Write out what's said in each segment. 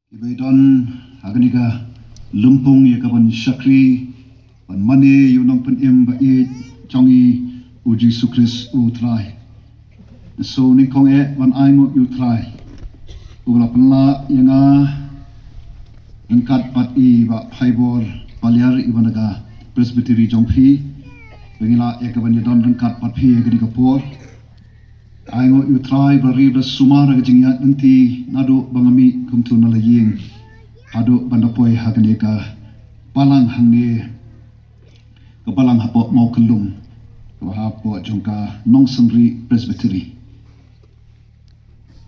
Ibaidan agniga lumpung ya kaban syakri pan mane yunong pen im ba I jongi uji sukris utrai so ni kong ban aingo utrai ubla penla yanga engkat pat I ba phaibor palyar ibanaga presbytery jongphi bengila ya kaban yadon engkat pat phi agniga por aingo utrai bari bla sumara gajingya nanti nado bangami kumtu nalaying hado bandapoi hagane ka palang hangne ka palang hapo mau kelung ka hapo jongka nongsengri presbytery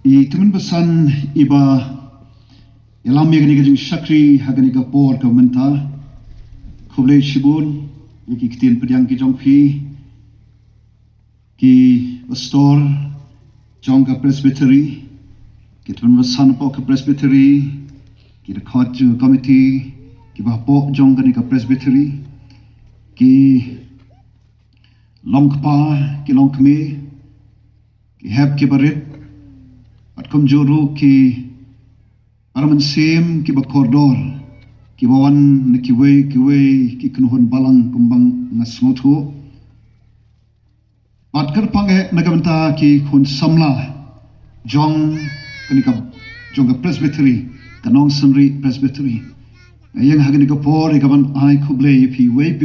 I temen pesan iba yalam yagane gajing syakri hagane ka por ka menta kublai shibun yaki kitien pedyang ki jongphi ki pastor jongka presbytery kita pesan po ke presbytery kita khot committee ki ba po jongka ni ka presbytery ki longkpa ki longkme ki heb ki barit at kumjuru ki araman sem ki ba koridor ki bawan ni ki we ki kunuhun balang kumbang ngasngotu Patkar pange nagamanta ki kun samla jong kanika jong presbytery kanong sunri presbytery yang hagani ka por ikaban ai kuble pi we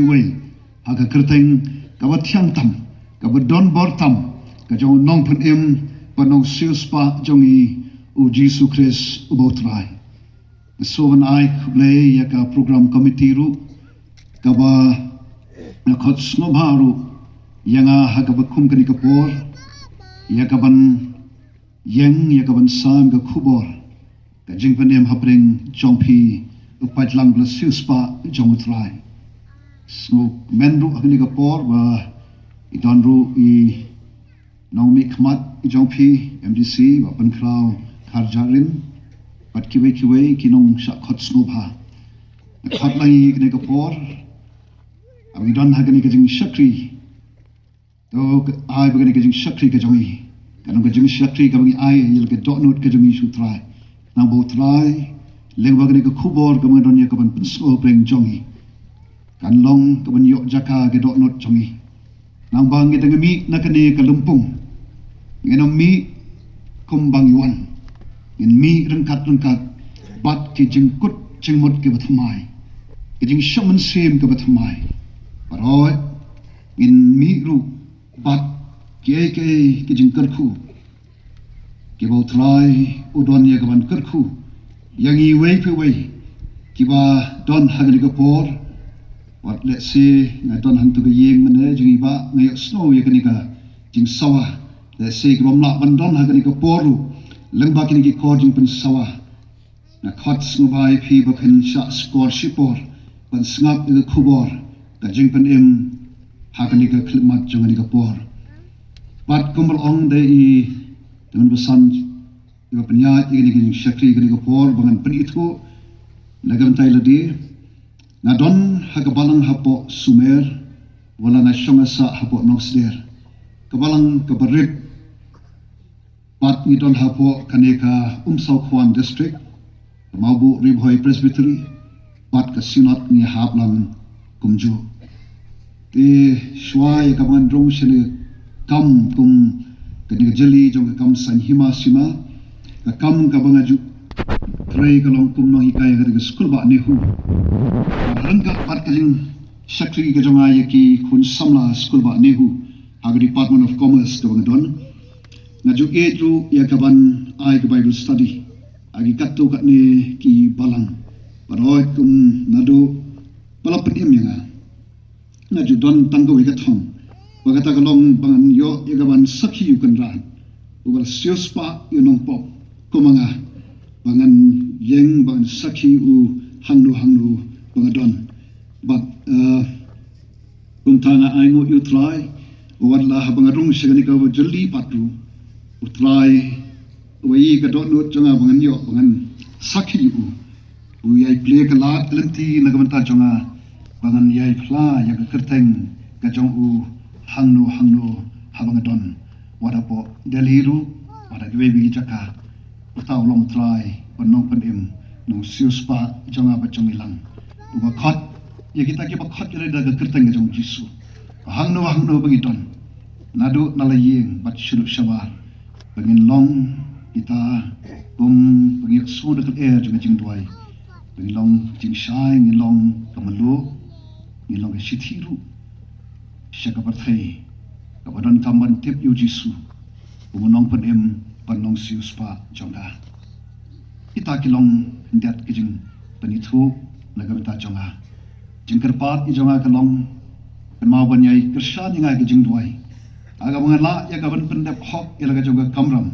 haga kerteng kabat thiang tam kabat don bor tam ka jong nong pun im panong siuspa jong I u Jesus Christ ubotrai so when ai kuble ya ka program committee ru kaba na khot snobharu Yanga hagabakum kani kapor yakaban yakaban sam ga khubor ka jingpanem hapring jongphi upat lang bla siuspa jongutrai so menru akni kapor ba idonru I nongmi khmat jongphi MDC wa pankrau kharjarin pat kiwe kinong sha khot snobha khat lai kani kapor awidon hagani ka jing shakri तो आई बगने के जिंग शक्ति के जोई कनो के जिंग शक्ति के बगी आई यल के डॉट नोट के जोई सुत्राय ना बोत्राय लेंग बगने के खुबोर के मन दुनिया के बन पिंसो प्रेंग जोई kan long ke ban yok jaka ke dot not jongi nang bang ke mi nakane ke lumpung ngenom mi kumbang yuan in mi rengkat bat ki jingkut jingmut ke bathamai ke jing shaman sem ke bathamai paroi in mi ru bat ke jing kerku ke bau trai udon ye kaban kerku yang I wei pe wei ki ba don hagani ka por what let's say ngai don han tu ke yeng mane jing ba ngai snow ye kani ka jing sawa let's say ki bom la ban don hagani ka poru leng ba kini ki ko jing pen sawa na khot snu bai phi ba khin sha score shipor ban snap ke khubor ka jing pen im hagani ka klimat jongani ka por pat kumbal ong de I dengan pesan iba penyat ini syakri gani ka por bangan pen itu nagam tai ladi ngadon hagabalang hapo sumer wala na syongasa hapo noksder kabalang kabarit pat ngidon hapo kaneka Umsaw Khwan district Mabu Ribhoi presbytery pat ka sinat ni haplang kumju te shwai kaman drong shele kam kum kani jeli jong kam san hima sima ka kam ka bangaju trai ka long kum no hikai ga school ba ne hu rangka pat kaling sakri ka jong ay ki khun samla school ba ne hu ag department of commerce ka bangadon ngaju edru ya kaban ai ka bible study agi katto ka ne ki balang paroi kum nado palapin yanga ngaju don tanggo ika thong bagata kalong bangan yo igaban sakhi yu kan ran ubal siospa yu nong pop kumanga bangan yeng bangan sakhi u hangnu bangadon but kumtanga aingo yu try wadla bangarung sigani ka jali patu utrai wai ka dot not jonga bangan yo bangan sakhi u yai play ka lat lenti nagamanta jonga bangan yai phla ya ka kerteng ka jong u hangnu habangadon wadapo deliru wada gwe bi jaka utau long try panong panim sius pa jong apa jong ilang ba khot ya kita ki ba khot ire daga kerteng jong jisu hang no bangidon nadu nalaying bat shulu shabar bangin long kita bangit su dekat air jong jing duai bangin long jing shai ngin long kamalu ngin long shithiru shaka parthai kabadan kamban tip yu jisu umunong panem panong sius pa jonga kita kilong ndiat kijing penitu nagamita jonga jingker pat i jonga kalong mau banyai kersa ni ngai kijing duai aga mangala ya gaban pendep hok ilaga jonga kamram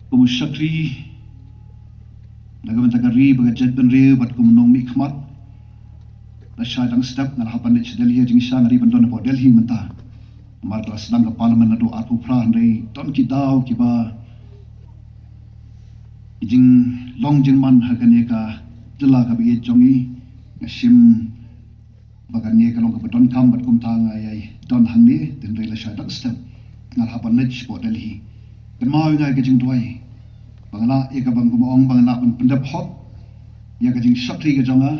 kumusakri nagamita kari bagajat benre bat kumunong mikmat na syadang step ngal hapan lich delhi jing sha ngari bandon bo delhi menta marla sedang ke parlimen adu atu pra ndai ton ki dau ki ba jing long jing man hakane ka jela ka bi jongi sim bagane ka long ka don kam bat kum thang ai don hang ni den rela syadang step ngal hapan lich bo delhi kan mau ngai ka jing duai bangla e ka bang kum ong bangla pan pendap hot ya ka jing shakri ka jonga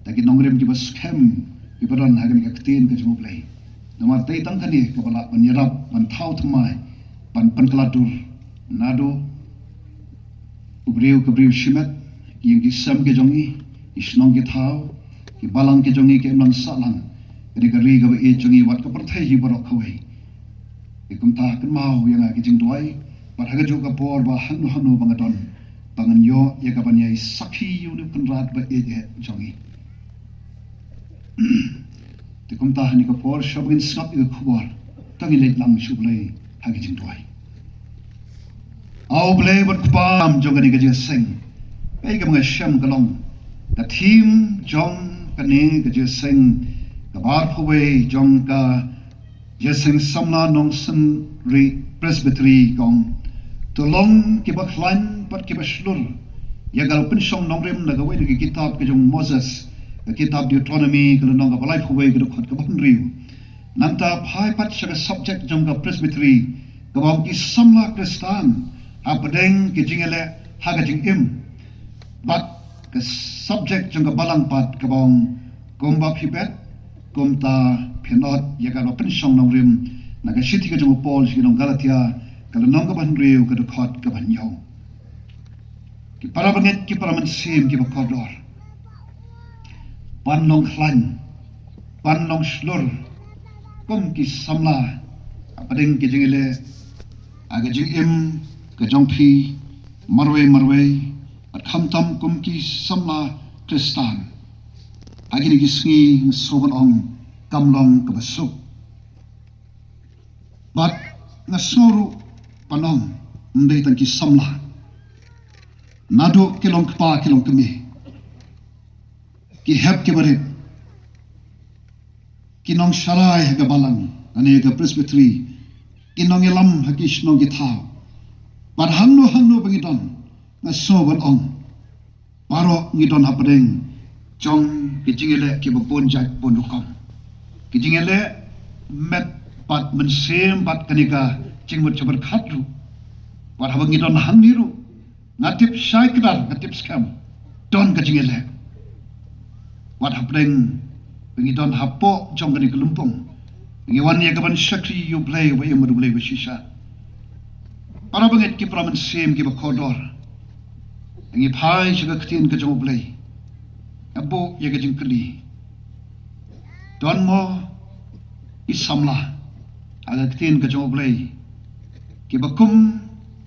taki nongrem ki ba scam ki ba don hakane ka ktin ka jong play nomor tei tang kani kepala penyerap pan thau thamai pan keladur nado ubriu shimet yang ki sam ke jongi isnong ke thau ki balang ke jongi ke mlan salang ri ga e jongi wat ka parthai hi borok khawai ki kumta kan mau yang ki jing duai par haga ju ka por ba hanu bangadon bangan yo ya ka banyai sakhi yu ni penrat ba e jongi ti kumta hani ka por shabin snap i khubor tangi le lang shublei hagi jing duai au blei bat khpam jongani ka je sing ei ka mga sham kalong the team jong kani ka je sing ka bar phwe jong ka je sing samla nong san ri presbytery kong to long ki ba khlan pat ki ba shlur ya gal pin song nong rem na ga we ki kitab ka jong Moses kitab Deuteronomy kalau nong ka life way ka khot ka ban riu nanta phai pat sa subject jong ka presbytery ka bang ki samla kristan apadeng ki jingele haga jing im but ka subject jong ka balang pat ka bang komba phibet komta phenot ya ka pin song nong rim na ka shithi ka jong Paul si nong Galatia kalau nong ka ban riu ka khot ka ban yo ki para banget ki para man sim ki ba kodor pan long khlan pan long slur kum ki samla apadeng ki jingile aga jing im ka jong phi marwe at kham tam kum ki samla kristan agini ki sngi soban ong kamlong ka basuk bat na soru panong ndai tan ki samla nado kilong pa kilong kemi ki hep ke barit ki nong sharai ha balang ane ka presbytery ki nong elam ha ki snong ki thau par hangno bangidon na soban ong paro ngidon hapadeng chong ki jingele ki bopon jat pon kom ki jingele met pat men sem pat kanika jingmut chabar khatru par ha ngidon hangniru ngatip shaikdar ngatip scam don ka jingele wat hapdeng pengidon hapo jong kani kelumpung ngiwan ya kaban shakri you play wa yamur play wa shisha para banget ki praman sem ki bakodor ngi phai shiga ktin ka jong play abo ya ka jing kli don mo isamla aga ktin ka jong play ki bakum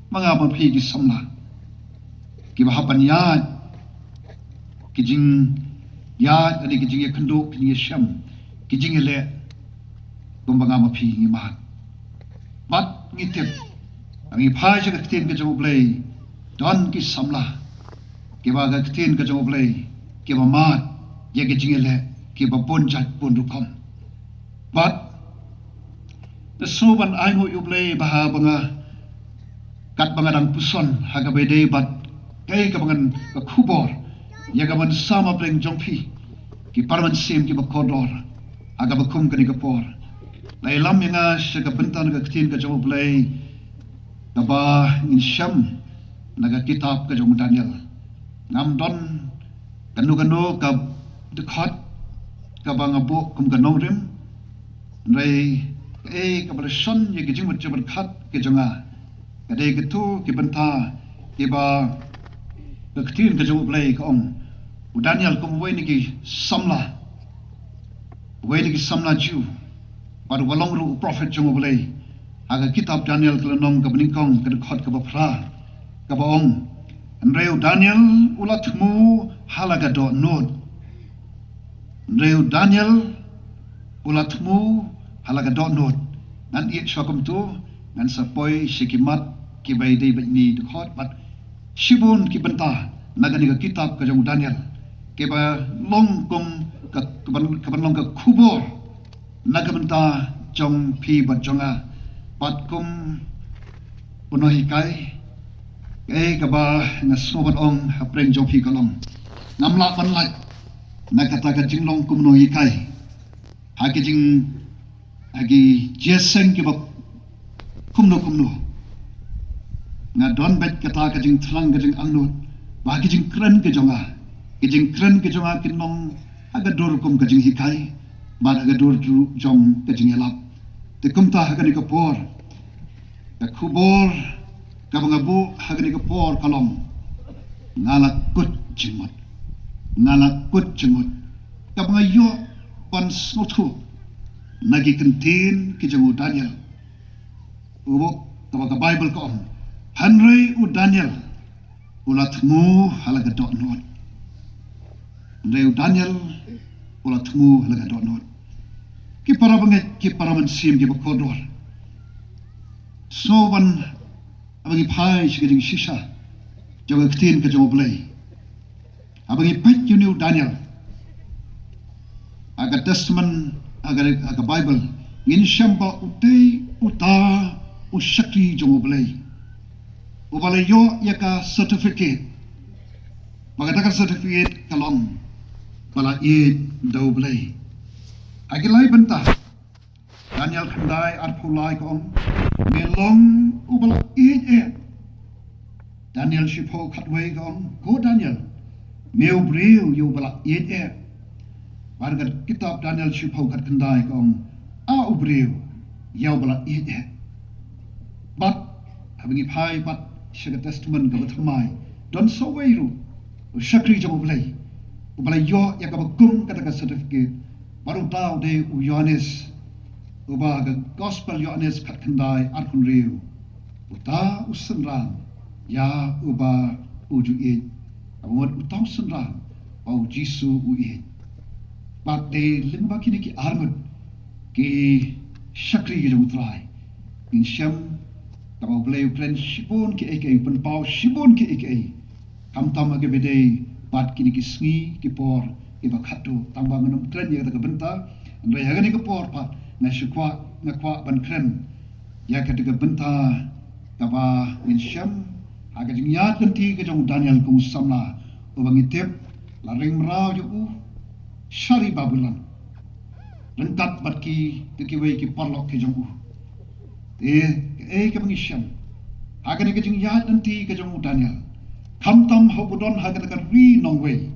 mga maphi ki samla ki bahapan yad ki jing ya ani ki jinge khando ki sham ki jinge le kumbanga ma phi ngi ma bat ngi tep ani phai ja ka tin ka jo play don ki samla ki ba ga tin ka jo play ki ba ma ye ki jinge le ki ba pon jat pon ru kom bat the soban ai ngo yu play ba ha banga kat banga dang puson ha ga be dei bat kai ka bangan ka khubor ya gaban sama pleng jongpi ki parman sim ki bakodor aga bakum kani kapor lai lam nga shaka bentan ka ktin ka jamu play kaba in sham naga kitab ka jamu Daniel ngam don kanu ka dekat ka bangabo kum ka nongrim rai ka berson ye gijing mut jaban khat ke jonga kadai gitu ke benta ke ba ketin ke jong play ka ong Daniel kum we ni samla ju par walong ru prophet jong play aga kitab Daniel kelenong ka beningkong ka dekat ka bapra ka ba ong Reu Daniel ulatmu halaga do nod. Reu Daniel ulatmu halaga do nod. Nan iet swakum tu ngan sapoi sikimat kibai dei ni dekhot pat shibun ki benta nagani ka kitab ka jong Daniel keba long kum ka long ka kubor nagamenta jong pi bat jonga pat kum punohi kai kaba na sobat ong hapreng jong fi kalong namla pan lai na kata ka jinglong kum no hikai hagi jing hagi jeseng ki ba kumno na don bet kata ka jing tlang ka jing angno ba ki jing kren ke jonga kinong aga dor kum ka jing hikai ba aga dor jong ka jing elap te kum ta haga ni ka por ka kubor kabangabu hagani ka por kalong ngalakut jimut kabangayo pan snotu nagi kentin ki jangu Daniel ubo kabaga Bible ko Henry u Daniel ulatmu halaga dot not Reu Daniel ulatmu halaga dot not ki para banget ki para mansim ki bakodor so ban abangi pai sigajing sisa jaga ketin ke jawa belai abangi pet you Daniel aga testament aga Bible ngin syamba utei uta usakri jawa belai ubale yo yaka certificate magatakan certificate kalong bala dau belai agi lai bentah Daniel kandai arpulai kong melong ubala Daniel shipo katway kong go Daniel meu breu yo bala warga kitab Daniel shipo kat kandai kong a ubreu yo bala but habingi pai but shaga testament ka bathamai don so weiru shakri jong ublai ubala yo yakabakum kataka certificate baru tau de u Yohanes uba ga gospel Yohanes kat kandai arkun riu uta usenrang ya uba uju awat utau senrang au jisu but de limba kini ki armut ki shakri ki utrai in sham tabo bleu plan shibon ki eke pen pau shibon ki eke kam tam age bede pat kini ki sngi ki por iba khatu tamba menum tren ya ka benta andai hagani ka por pat na shukwa na kwa ban kren ya ka tiga benta kaba in sham aga jing ya tenti ka jong Daniel kung samla ubang itip la ring mrao yu shari babulan dan kat bat ki wei ki parlok ki jong ka bang sham aga ni ka jing ya tenti ka jong Daniel kam tam hobudon haga ka ri nong wei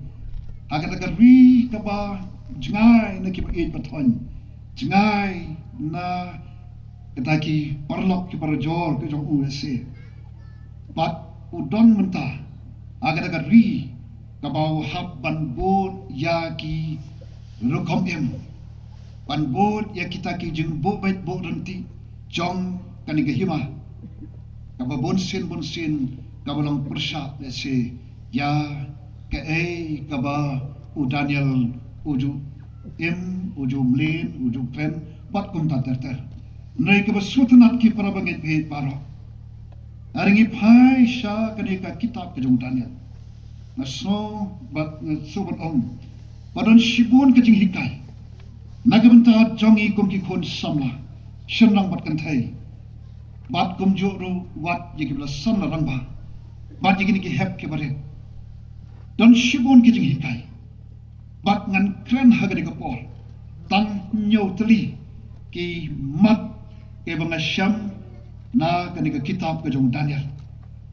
aga ka ri ka ba jingai na ki ba paton jingai na ketaki parlok ki parjor ke jong USA bat udon mentah agar ri kabau hab ban bot ya ki rukom ban bot ya kita ki jeng bo bait bo renti jong kani ke hima kaba bonsin kabalong persat se ya ke kaba u Daniel uju uju mlin uju pen bat kum ta ter nei kaba sutanat ki para banget pe paro aringi phai sha kani ka kitab ke jong Daniel na so bat ong padon shibun ke jing hikai nagabenta jongi kum ki khon samla shenrang bat kan thai bat kum jo ru wat ye ki bla sam rang ba bat ye ki hep ke bare don shibun ke jing hikai bat ngan kran hagani ka por tang nyau teli ki mat ke banga sham na kani ka kitab ke jong Daniel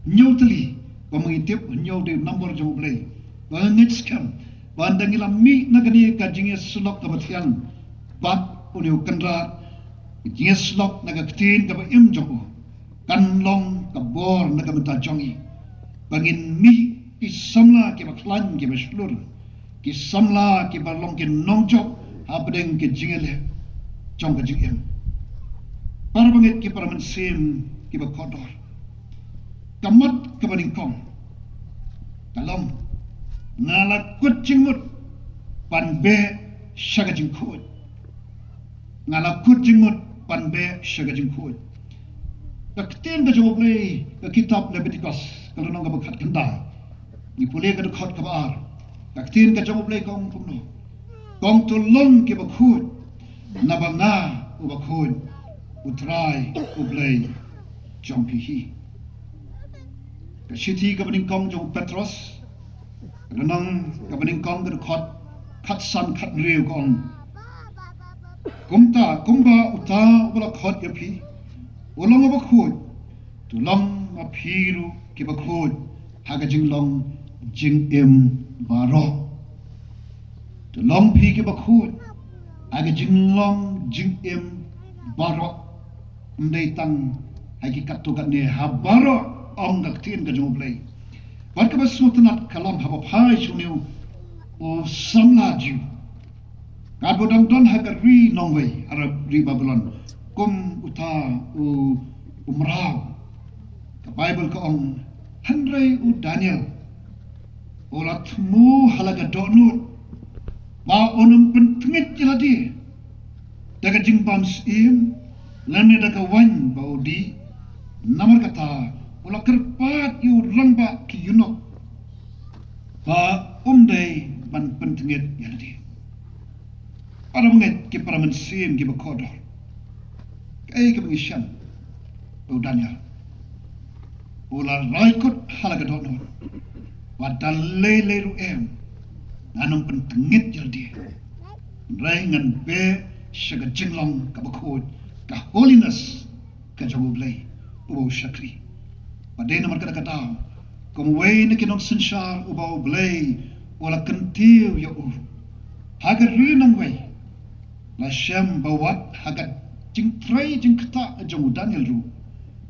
nyau teli pemengitip nyau di nombor jong play bangit scam bandang ilam mi nagani ka jinges slok ka bathian bat uniu kendra jinges slok nagaktin ka ba im jong kan long ka bor nagamta jongi bangin mi ki samla ki baklan ki baslur ki samla ki balong ki nongjok habdeng ki jingele jong ka jingem para bangit ki para mensim ki bakodor kamat ka baningkong kalom ngala kut jingmut pan be syaga jingkut ngala kut jingmut pan be syaga jingkut kakten ka jawab le ka kitab Leviticus kalau nong ka bakhat kanda ni pule ka khot ka bar kakten ka jawab le kong pumno kong tulong ki bakhut nabanga u bakhut utrai ublei jompi hi ka shiti ka baning kong jong Petros renang ka baning kong ka khot khat san khat riu kong kumba uta ubla khot ya phi ulong bakhut tulong ma phiru ki bakhut haga jinglong jing em baro tulong phi ki bakhut haga jinglong jing em baro ndai tang hagi katu kat ne habaro ong gak tin ka jong play wat ka basutanat kalam haba phai chuniu o samla ju ka bodang don haga ri nongwei arab ri babylon kum uta u umrau ka bible ka ong handrai u Daniel olat mu halaga donut ma onum pentengit jeladi daga jingbam sim lane daga wan baudi namar kata ola kerpat yu rangba ki yunok ba umdai ban pentengit jeladi para menget ki para mensim ki bakodor kai ke mengisyan u Daniel ola raikut halaga donut wadal lele ru em nanong pentengit jeldi raingan be syaga jinglong ka bakhut ka holiness ka jabublay ubaw syakri padai namar kada kata kumway na kinong sensyar ubaw blay wala kentiu ya hagar rinang way la syam bawat hagat jingtray jingkata jong Daniel ru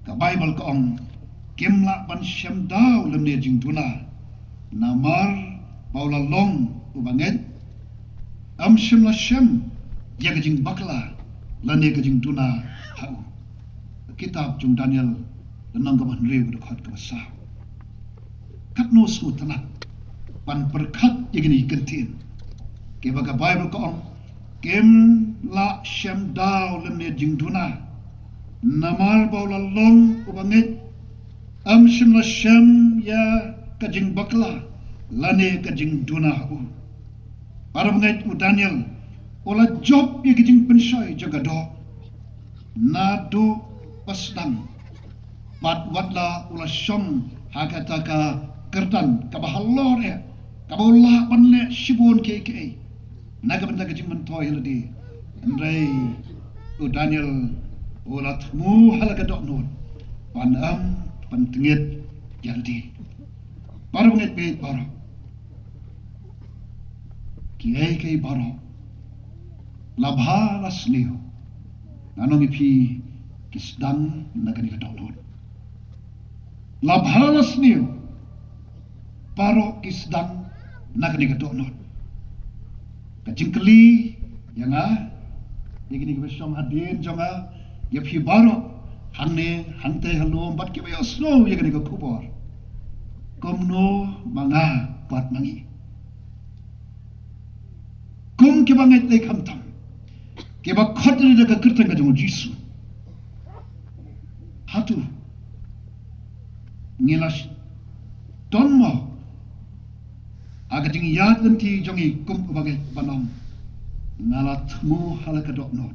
ka Bible ka ong kimla ban syam daw lemne jingtuna namar baula long ubanget am syam la syam yaga jing bakla lane ka jing tuna hau kitab jong Daniel lenang ka ban riu ka khot ka basa kat no su tanat pan perkhat yagini kentin ke baga Bible ka ong kem la syam daw lemne jing tuna namar baula long ubanget am syam la syam ya kajing bakla lane kajing duna u para mengai u Daniel ola job ye kajing pensai jaga do na do pasdang bat watla ola syam hakata ka kertan ka bahallor ya ka bola panle shibun ke naga benda kajing mentoy ladi andai u Daniel ola tmu halaga dok nun panam pentengit jaldi para menget be para kiai kai para labha lasliu nanong ipi kisdang nagani ka download labha lasliu paro kisdang nagani ka download kajingkeli yanga yagini ka besyong adin jonga yapi baro hangne hangte halom bat ki bayosno yagani ka kubor komno manga pat mangi kum ke banget le kamtam ke ba khotri daga kirtan ka jong jisu hatu ngilas donmo aga jing yad nanti jongi kum banget banam ngala tmu halaka dokno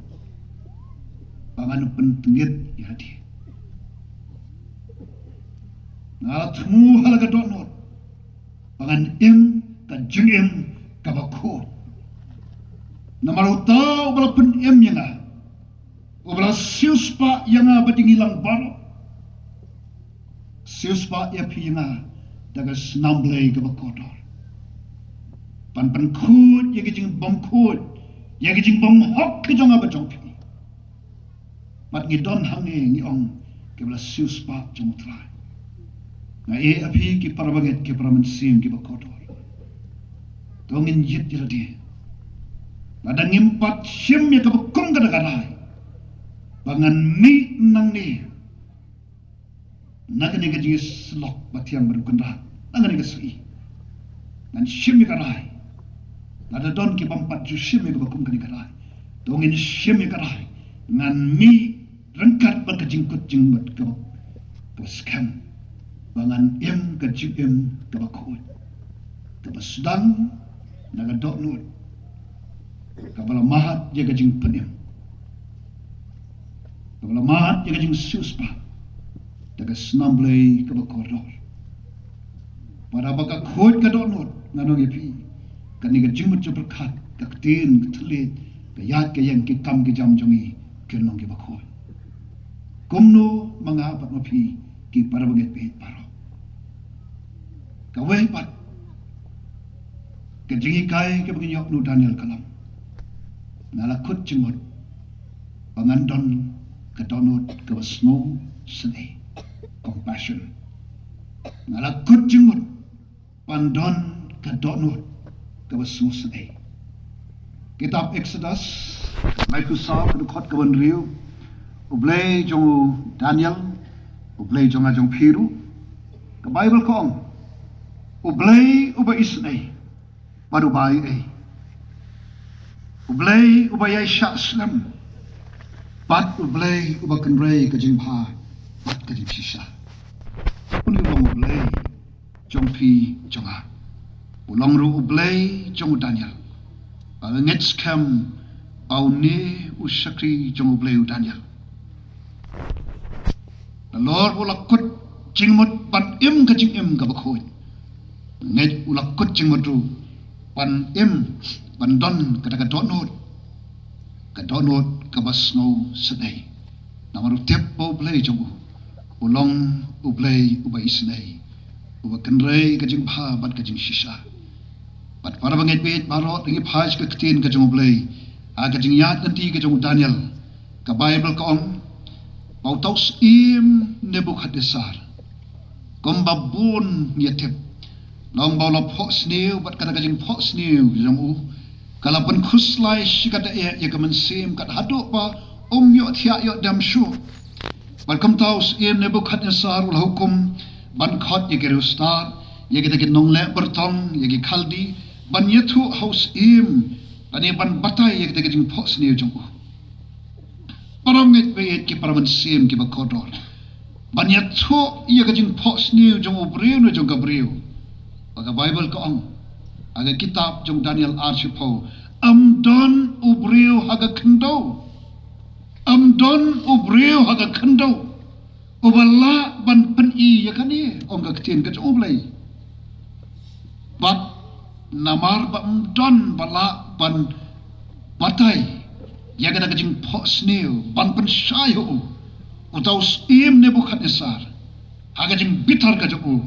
pangan pentengit yadi ngalat mu halaga donot pangan im ka jingim ka bakho namaruta ubala pen im yanga ubala siuspa yanga badingilang baro siuspa ya pi yanga daga snamblay ka bakodor pan khut yagi jing bom khut yagi jing bom hok ki jong aba jong pi mat ngi don hange ngi ong ke bla sius pa jong trai na e api ki parabanget ki paraman sim ki bakodor dongin yit diladi pada ngimpat sim ya ka bakong ka dagarai bangan mi nang ni nagani ka jing slok batiang berkendrat nagani ka sui nan sim ka rai Nada don ki bampat ju sim ka bakong ka dagarai dongin sim ka rai ngan mi rengkat ban ka jingkut jingmut ka skam bangan em ka jim ka bakut ka basdang naga dok nut ka bala mahat je ka jing penem ka bala mahat je ka jing suspa daga snamblay ka bakodor para baka khot ka dok nut nganong epi ka ni ka jingmut je berkat ka tin ka tlet ka yat ka yang ki kam ki jam jongi kelong ki bakot kumno mga apat mapi ki para baget pihit paro kawai pat kejingi kai ke begini nu Daniel kalam nalakut jenggot pangandon kedonut ke snow seni compassion nalakut jenggot pandon kedonut ke snow seni kitab Exodus mai ku sa ku khot ka ban riu ublay jong Daniel ublay jong ajong phiru ka Bible ko ong ublay uba isnay baru bayi ublay uba yai syak slam bat ublay uba kenray ka jing pha bat ka jing sisa pun ubang ublay jong phi jong a ulong ru ublay jong Daniel nget scam au ni usakri jong ublay Daniel Lord ulakut jingmut pan im ka jing im ka bakhoy nget ulakut jingmut ru pan im pan don ka donot ka basno sedai namaru tep po play jong ulong ublay uba isnai uba kenray ka jing pha bat ka jing sisa bat para banget bit barot ngi phaj ka ktin ka jong ublay aga jing yat nanti ka jong Daniel ka Bible ka ong Pautaus im Nebukadnesar kombabun yatep long bawla phos new bat kada kajing phos new jong u kalapan khuslai shikata ya kaman sim kat hadu pa yo thia yo dam shu bat kam taus im Nebukadnesar ul hukum ban khot ye gerustar ye kita nong le bertong ye khaldi ban yathu haus im ani ban batai ye kita kajing phos new jong u paramget beit ki paraman sim ki bakodor banyat tho ia ka jing phos new jong obreu no jong gabreu aga Bible ko ang aga kitab jong Daniel archipo don obreu haga khndo don obreu haga khndo obala ban pen I ya kani ong ka tin ka jong oblay bat namar ba don bala ban batai Yaga na kajing phos new ban pen shayo utaus im Nebukadnesar haga jing bitar ka jong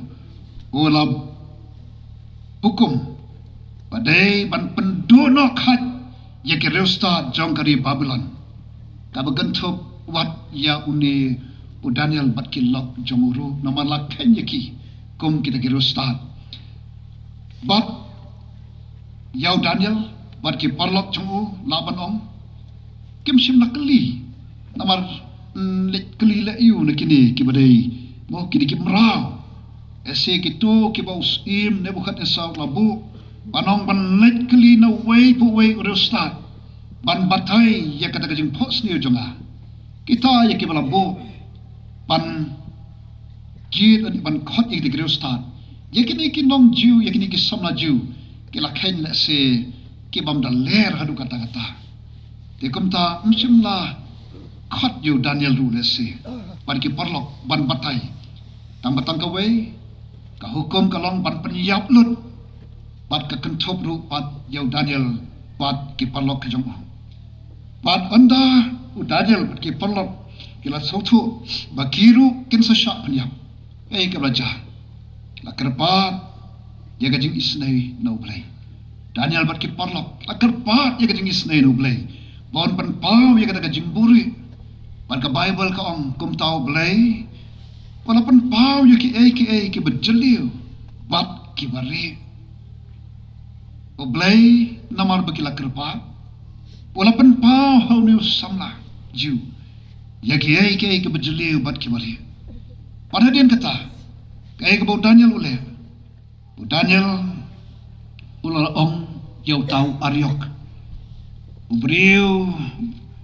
ola hukum badai ban pen dono khat ya ke reusta jong kari Babylon ka baganthop wat ya une u Daniel bat ki lok jong uru namala ken yaki kum kita ke reusta bat ya Daniel bat ki parlok jong u laban ong kim sim na kali namar lek kali la yu na kini ki badai mo kini ki mrao ese ki tu ki baus im Nebukadnesar labu panong ban lek kali na way pu way urustat ban batai ya kata kajing phos ni jonga kita ya ki balabu pan jit ban khot ik di urustat ya kini ki nong jiu ya kini ki samna jiu ki la khen la se ki bam da ler hadu kata kata Te kumta msimla khot yu Daniel ru lesi ban ki parlok ban batai tang batang ka wei ka hukum ka long ban penyap lut bat ka kenthop ru pat yu Daniel pat ki parlok ka jong pat anda u Daniel pat ki parlok kila sautu bakiru kin sa sha penyap ei ka belajar lakerpat ya gajing isnai no play Daniel bat ki parlok lakerpat ya gajing isnai no play bon pan pau ya gajing buri ban ka Bible ka ong kum tau play walaupun pau ya ki berjeliu bat ki bari o play namar bagi lakerpat walaupun pau hau ni samla ju ya ki berjeliu bat ki bari pada dia kata kaya ke bau Daniel ule bau Daniel ulala ong yau tau ariok ubriu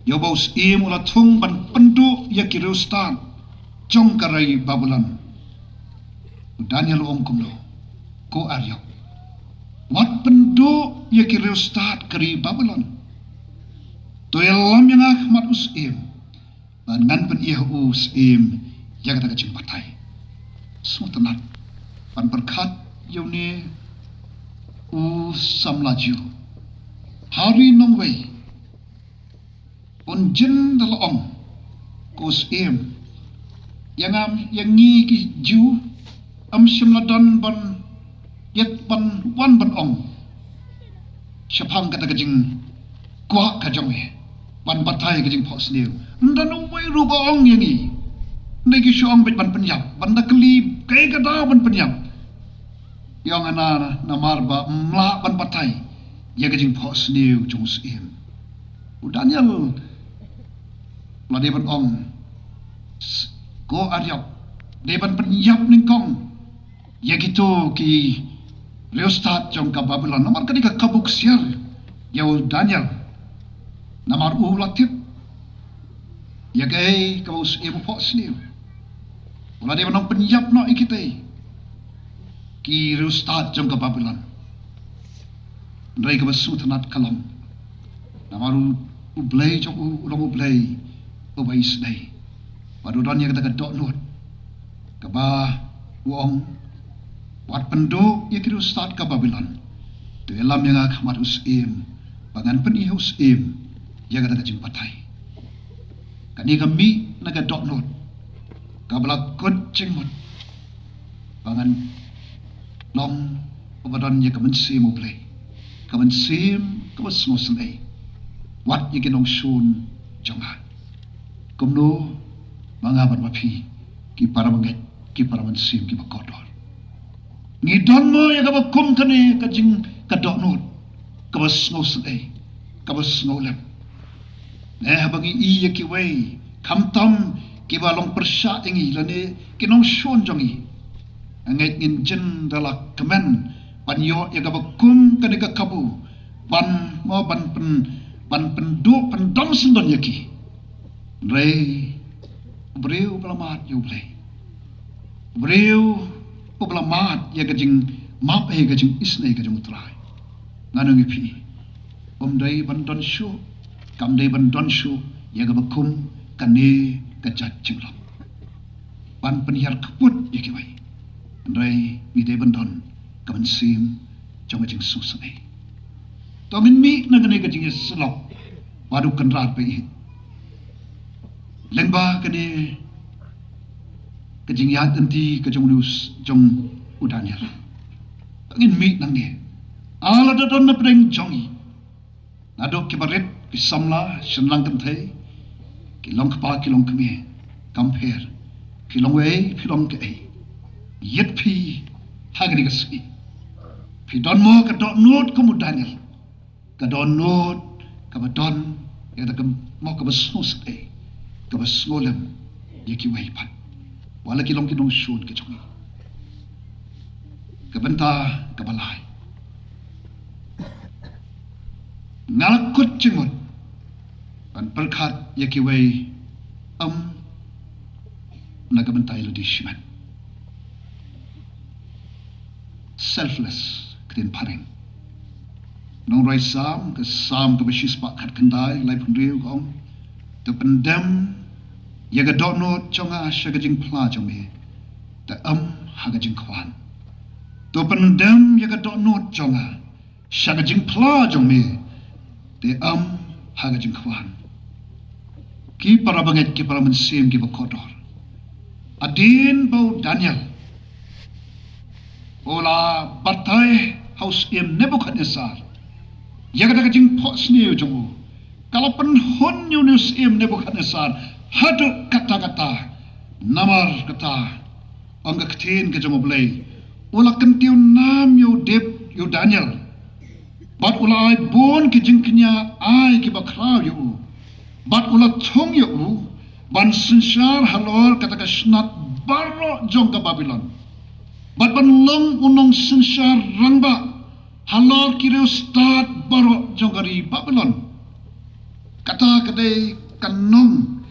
yau bau sim ula tung ban penduk ya kiriu stan jong karai Babylon bau Daniel ong kumlo ko ariok wat penduk ya kiriu stan kari Babylon to yalam yang ahmat usim ngan pen iya usim yang kata kacing patai semua tenat pan berkat yauni usam laju hari nongwei on jen dalong kos yang ngi ki ju am simladan ban yet ban wan ban ong syapang kata kacing kuak kajong ban patai kacing pos niu ndan wei ruba ong yangi negi syong bet ban penyap banda kelib kay kada ban penyap yang ana namarba mla ban patai ya gajing pos niu chung sim Daniel la deban ong go aryap deban penyap ningkong ya gitu ki reostat jong ka Babylon namar kadi ka kabuk siar ya Daniel namar ulatit ya gay ka sim pos niu wala dia menang penyap nak ikitai ki rustat jong ke Babylon ndai ke basu tanat kalam namaru ublay jong ulong ublay ubai sedai padu dan yang kata dok not ke ba uong wat penduk ya ki rustat ke Babylon tu elam yang akmat usim pangan pen usim ya kata jimpatai kani kami naga dok not kabla kucing mut pangan long obadan ya kamen sim uplay kamen sim kabas ngoslei wat ye kinong sun jonga kumno mangaban mapi ki para manget ki para man sim ki bakodor ngidon mo ya kabakum kane kajing kadok not kabas ngoslei kabas ngolem bangi iya ki wei kamtam kiba long persya ingi lane kinong shon jongi angai ngin jen dalak kemen pan yo ya ga bakum kane ka kabu ban mo ban do pan dom sendon yaki rei breu blamat yo blei breu blamat ya gajing map gajing isne gajing utrai nganong ipi dai ban don shu kam dai ban don shu ya ga bakum kane kajat cinglam ban penihar keput ya kiwai andai ngide bandon kaman sim jong jing susai to min mi nagane kajing selok wadu kenrat pe lengba kane kajing yat enti kajong news jong udanya ngin mi nang ni ala dadon na preng jongi nadok kibaret kisamla senlang kentai kilong kapa kilong kami compare kilong wei kilong ke yet pi hagri kasi pi don mo ka don not ko Daniel ka don not ka don ya da mo ka basus ka basngolem yaki wei pat wala kilong kinong shun ke chungi ka benta ka balai ngalakut cimut pan perkat yaki wei nagabantai lo di shiman selfless ketin paring nong rai sam ke basis pak kat kendai lai pun riu kong tu pendam yaga dokno chonga shagajing pla jome ta hagajing kwan tu pendam yaga dokno chonga shagajing pla jome te hagajing kwan ki para banget ki para mensim ki bakodor adin bau Daniel Ola batai haus im Nebuchadnezzar. Yaga daga jing pot sniu jongu. Kalau penhun Yunus im Nebuchadnezzar hadu kata-kata namar kata angga ketin ke jongu belai. Ola kentiu nam yo Deb yo Daniel. Bat ula ai bon ke jingknya ai ke bakrau yo. Bat ula thong yo ban sensar halor kata kasnat baro jong ke Babylon. Bat ban long unong sensar rangba halor kireu start baro jong kari Babylon. Kata kedai kanong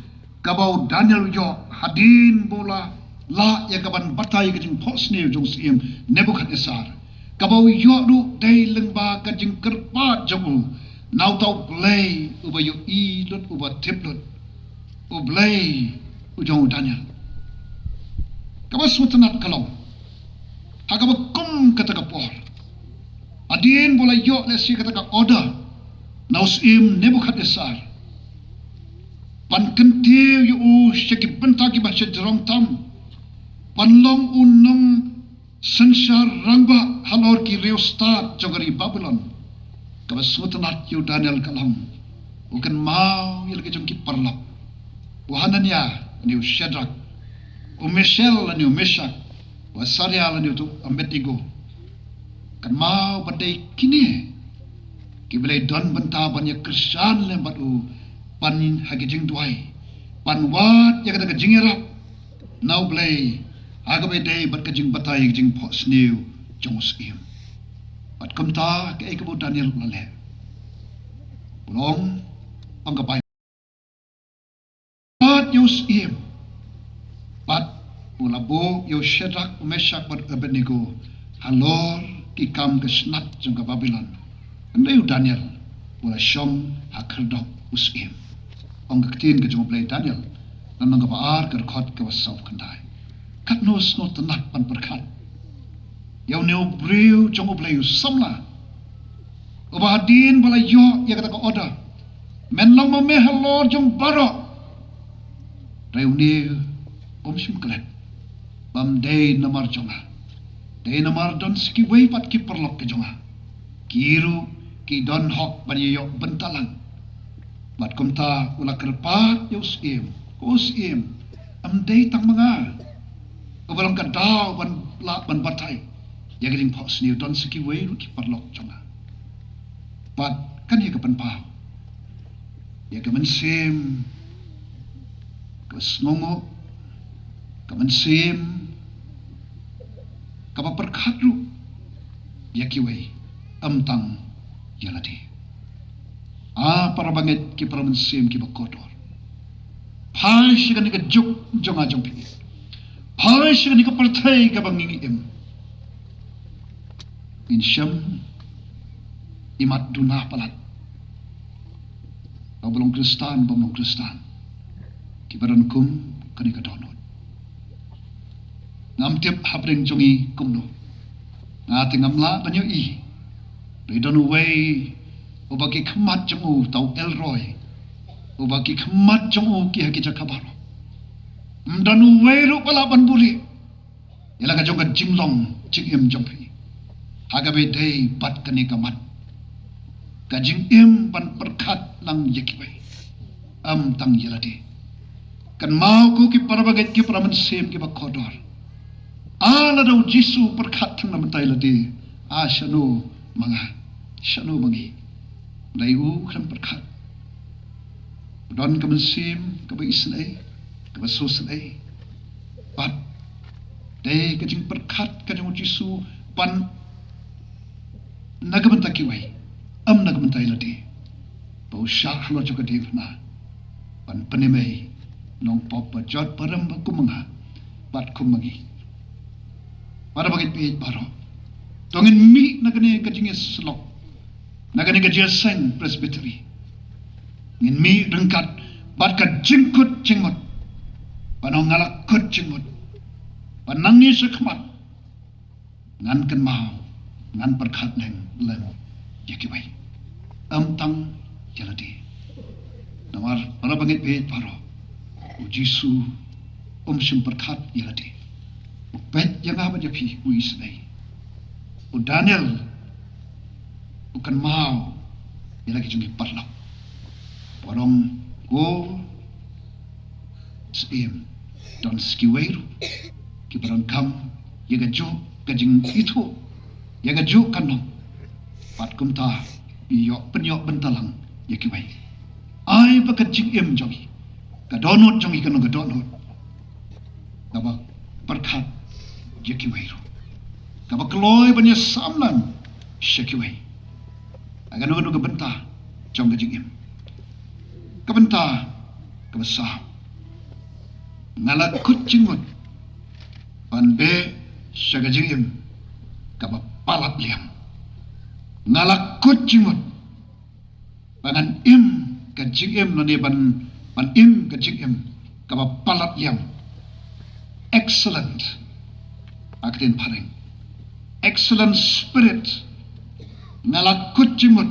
kabau Daniel yo hadin bola la ya kaban batai ke jing posne jong sim Nebuchadnezzar. Kabau yo du dai lengba ke jing kerpa jong nau tau play uba yo i lut uba tiplut ublay ujong Daniel. Kabas sutanat kalau hagaba kum kata kapor adin bola yo lesi kata ka order naus im Nebuchadnezzar pan kentiu yu syaki bentaki bahasa jerong tam panlong unong sensar rangba halor ki reustat jogari Babylon. Kabas sutanat yu Daniel kalam bukan mau yel ke jongki parlap Wahananya niu Shadrach, Mishael niu Meshach, Wasarial niu tu Abednego. Kan mau badai kini, kibalai don benta banyak kersan lembat u pan hagijing duai, pan wat ya kata kajing erap, nau balai agabai day bat kajing batai kajing pos niu jongus im. Bat kumta ke ikabu Daniel lale, pulong anggapai. Yus im pat ulabo yo Shadrach Meshach bat Abednego halor ki kam ke snat jong ke Babylon andai Daniel ula shom hakerdok us im ong ketin ke jong play Daniel nan nang baar ke khot ke wasau kandai kat nos no tenat pan berkat yo neu breu jong play samla obadin bala yo ya kata ko order men long me halor jong barok reuni sim klet bam day namar jonga day namar don ski way pat ki perlok ke jonga kiru ki don hok bani yo bentalang bat kumta ula kerpat yus im am day tang manga obalong ka daw ban la ban batai ya geding pos ni don ski way ki perlok jonga bat kan ye ka pan pa ya ka sim Kesnongo, kamansim, kapaperkadru, yakiway, amtang yalati. Para banget ki para mansim ki bakotor. Paish ka ni ka juk jonga jompi. Paish ka ni ka partay ka bangingim. Insyam imat dunah palat. Babalong Kristan, babalong Kristan. Kibaran kum kani ka donot. Ngam tip habreng jongi kumno. Ngati ngamla banyo i. Ridon way ubagi kemat jongu tau Elroy. Ubagi kemat jongu ki hakija kabaro. Mdanu way ru pala ban buri. Yala ka jonga jinglong jingim jompi. Hagabe day bat kani kamat. Ka jingim ban perkat lang yakiway. Am tang yaladi. Kan mau ku ki parabaget ki paraman sem ki bakodor ala daw Jisu perkat tang namatay ladi shanu mangi dayu kan perkat don kaman sem ka ba islay ka ba soslay pat day ka jing perkat ka jing Jisu pan nagamanta ki way am nagamantay ladi ba usah lo juga divna pan panimay nong papa jot param kumanga pat kumangi para bagit pi baro tongin mi nagane kajing slok nagane kajing sang presbytery ngin mi rengkat pat ka jingkut jingot panong ngalak kut jingot panangi sekmat ngan kan mau ngan perkat leng yakiwai amtang jaladi namar para bagit pi baro Jisu sim perkat yaladi. Upet yang apa japi uisnai. Daniel bukan mau ia lagi jengki parlau. Warong go sim don skiweiru kibaran kam yaga jo kajing itu yaga jo kanong pat kumta iyo penyok bentalang yakiwai ai bakajing em jongi kadonot jongi kanong kadonot kabak perkat yakiwairu kabak loy banyak samlan syakiwai agan nuga benta jong kajing em kabenta kabasa ngalakut jingmut panbe syagajing kaba palat liam ngalakut jingmut pangan im kajing im nani pan im kajing im kaba palat liam excellent aktin paring excellent spirit ngalakut jingmut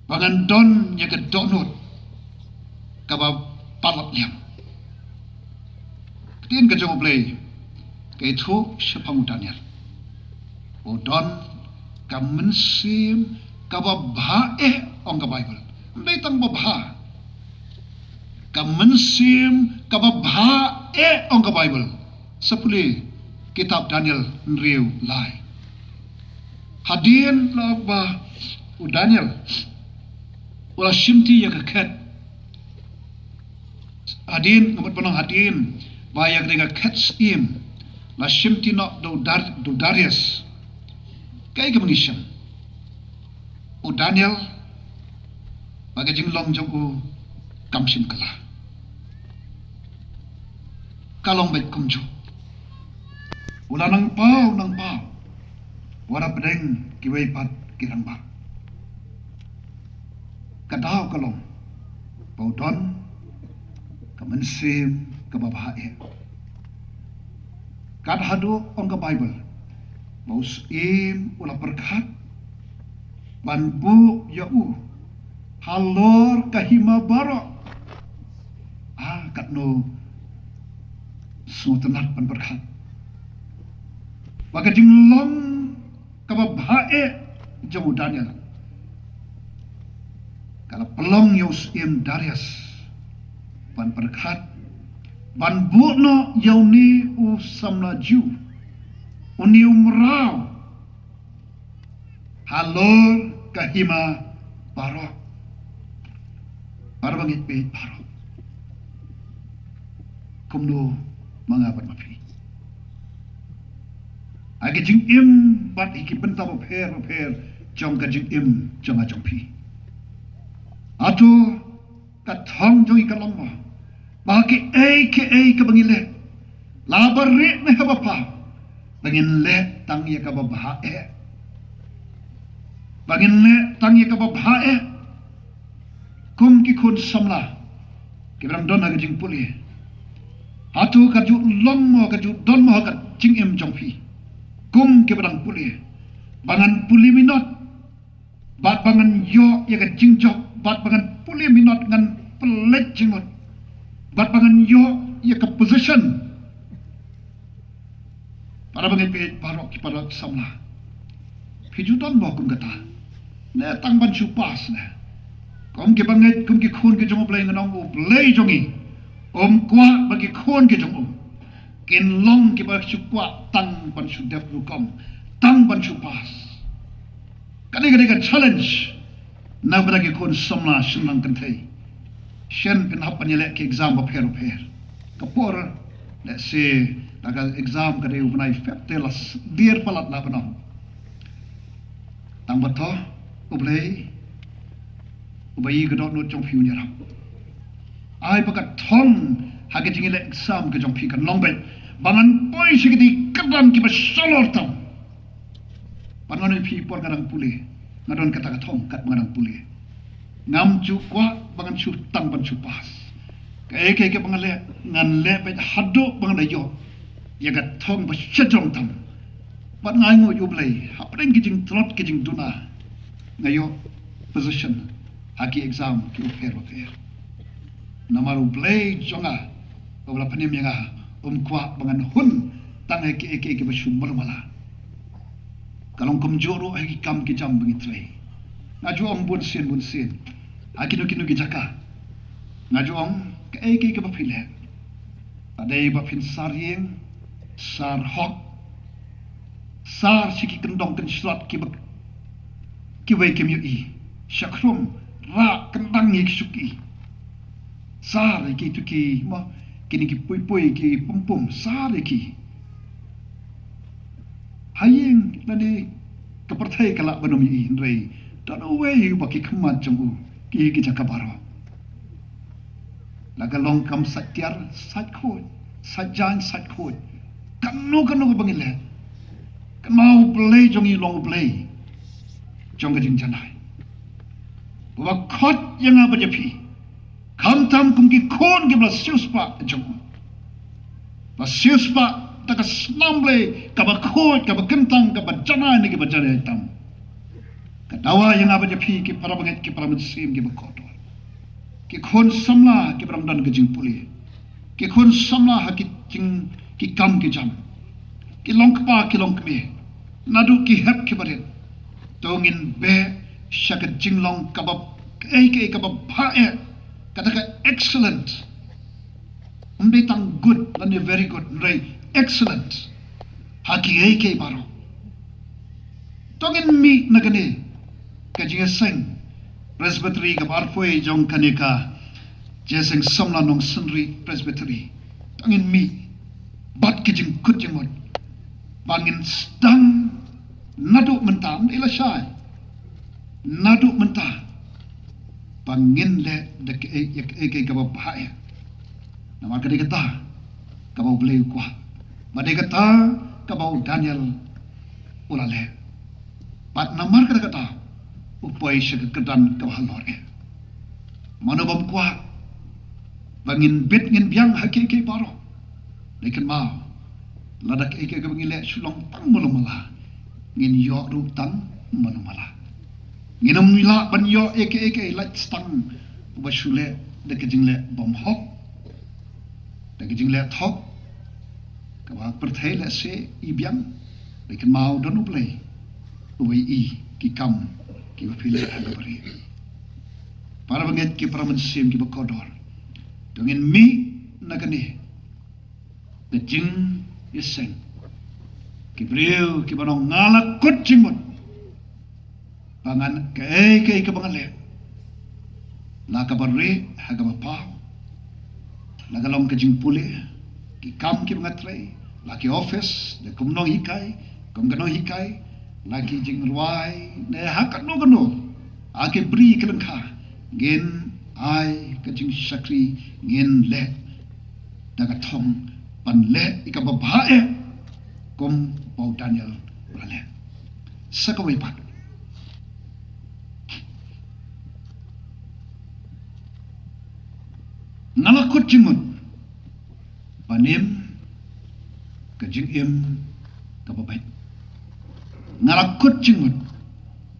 pangan don yaga donut kaba palat liam ketin ka jong play kay thu syapang Daniel odon ka mensim ka babae ong ka Bible may tang babha ka mensim ka babae ong ka Bible sapuli kitab Daniel nriu lai hadin la ba Daniel wala shimti ya ka ket hadin ngamot panong hadin bayak dengan catch im la shimti no do Darius kay ka mangisyan o Daniel bagajing long jong o kamsim kala kalong bet kumju wala nang pau wala pedeng kiway pat kirang ba kadaw kalong paudon kamansim kababae kad hadu ong ka Bible baus im ula perkat banbu yau halor kahima baro kat no sutenat pan perkat baga jinglong kababae jamu Daniel kalau pelong yus im Darius pan perkat ban buno yauni u samlaju uni umrau halor kahima baro bangit pe baro kumno mga mapi agi jing im bat iki benta per jong ka jing im jong a jong pi atu ka thong jong ikalong mo baki aka kabangile labar ri na habapa bangin le tang ya kababae bangin le tang ya kababae kum ki khun samla kibram don ha jing puli hatu ka ju long mo ka ju don mo ka jing em jong phi kum kibram puli bangan puli minot bat bangan yo ya ka jing jok bat bangan puli minot ngan pelet jingot bat pangan yo ya ke position para bangai pe parok ki parok samla pijutan mo kun kata ne tang ban chu pas ne kom ki bangai kum ki khun ki jong play nganong u play jongi kwa bagi khun ki jong ken long ki ba chu kwa tang ban chu dep lu kom tang ban chu pas kani ka challenge na bagi khun samla sunang kan thai shen pin hapan yele ke exam ba per kapor let's say daga exam ka de ubnai fep telas dir palat na banam tang bato ublei ubai ga dot no jong phiu nyara ai ba ka thong ha ke jingile exam ka jong phi kan long ben bangan poi sigidi kadam ki ba solor tam bangan phi por kadang puli ngadon kata ka thong kat ngadang puli ngam chu kwa bangan chu tang ban chu pas ke bangale ngan le pe hado bang yo ya ga thong ba shajong tam ban ngai ngo yu blai hapren ki jing trot ki jing duna ngayo position haki exam ki per namaru blai jonga obla panim yanga kwa bangan hun tang ke ba shu mala kalong kumjoro ay kam ki jam bangitray ngaju ong bun sin akinu ki jaka ngaju ong kai ki ba phile adai ba phin sar yeng sar hok sar siki kendong ken slot ki wei kem yu i shakrum ra kendang yi suki sar ki tu ki ma kini ki pui ki pum sar ki hayeng nani kepertai kala banum yi rei don't know where you baki khamat jamu ki jaka baro laga long kam satyar satkhoi sajan satkhoi kanu bangile mau play jong yi long play jong ka jing janai wa khot yang apa jepi kam tam kum ki khon ki bla siuspa jong ba siuspa taka snamble ka ba khot ka ba kentang ka ba janai ni ki ba janai tam kadawa yang apa jepi ki para banget ki para mensim ki ba khot ki khon samla ki bram dan ka jing puli ki khon samla ha ki jing ki kam ki jam ki long pa ki long kme nadu ki hep ki baret tongin be shakat jinglong kabab ke kabab phae kataka excellent umbe tang good lani very good rai excellent haki ke baro tongin mi nagane kajinga sing presbytery ka barfoi jong kaneka jeseng samla nong sunri presbytery tongin mi bat kijing kutjimot bangin stang nadu mentam ila syai nadu mentah bangin le dek ek ka bahaya nama kadi kata ka bau bleu kwa badai kata ka bau Daniel ulale pat namar kata upoi syek kedan ka halor manobam kwa bangin bit ngin biang hakiki baro lekin mau ladak ek ka bangile sulong tang mulumala ngin yo ru tang mulumala nginam nila ban yo ek light stang ba shule de kijingle bom hok de kijingle thok ka ba perthai le se i biang lekin mau don play uai i ki kam ki ba phile ha bari para banget ki para mensim ki ba kodor dongin mi nagani de jing iseng ki brio ki banong ngala kot jingmut pangan ke bangale la ka barre ha ga pa la ga long ka jing pule ki kam ki ngatre la ki office de kum no hikai kum ga no hikai la ki jing ruai ne ha ka no a ke bri ka kha gen ai ka jing shakri gen le da ka thong pan le ika ba bhae kum bau Daniel rale sakawai pat nalakut jingmut panim ka jing im ka babai nalakut jingmut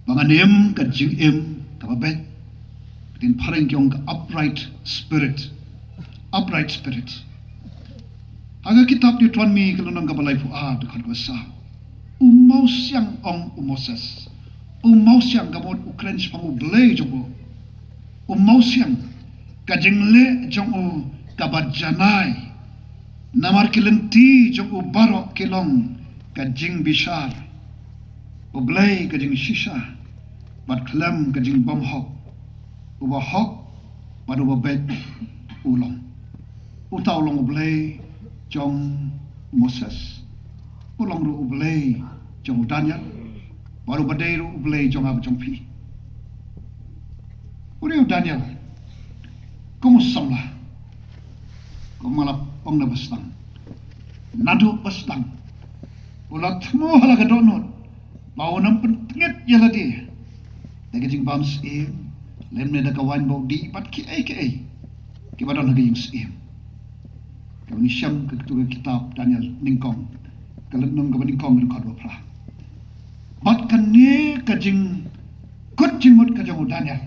panganim ka jing im ka babai tin parang kyong ka upright spirit aga kitab di tuan mi kalau nang kabalai fu a dekat kuasa umau siang ong umoses umau siang kamot ukren spangu blay jobo umau siang kajing le jong u kabajanai namar kilenti jong u barok kilong kajing bishar u blay kajing shisha bat klam kajing bom hok uba hok badu babet ulong utau long u blay jong Moses ulong ru ublay jong Daniel baru badai ru ublay jong ab jong pi uriu Daniel kumu samla kumala pong na bastang nadu bastang ulat mo halaga donot mau nampen tengit yala di dagi jing bams lemne da kawan bau di pat ki ai ki badon hagi jing sim kami syam ke ketua kitab Daniel ningkong kalau nung ke ningkong ni kau pra bat kan ni kajing kot jimut kajang Daniel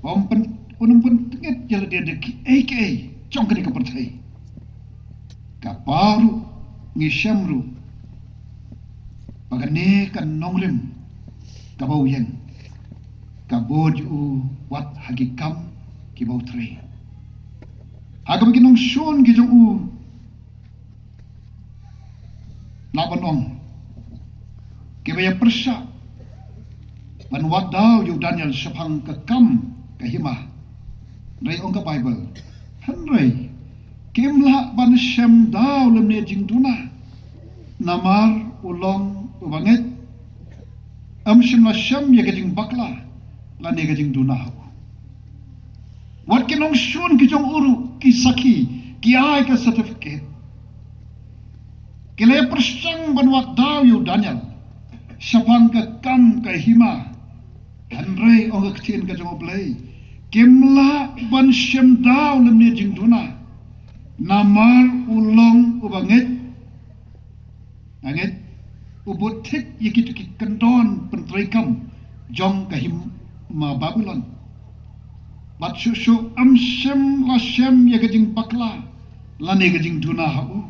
wampen unum tengit jala dia deki ai jong kini kepercayai kaparu ngisyamru pagani kan nongrim kabau yang kabod u wat hagikam kibau tre agam kinong shon gijong u labanong kibaya persya ban wadau yu Daniel sapang kekam kahima rai ong ka Bible hanrai kimla ban shem dau lemne jing duna namar ulong ubanget am shem la shem ya gajing bakla la ne gajing duna wat kinong shun ki jong uru ki saki ki ai ka certificate kile persang ban wadau yu Daniel sapang kekam kahima hanrai ong ka tien ka jong oblei kimla ban shem dau lemne jing duna namar ulong ubanget angit ubutik yiki tuki kendon pentrikam jong kahim ma Babylon bat susu amsem lasem ya gajing bakla lane gajing duna hau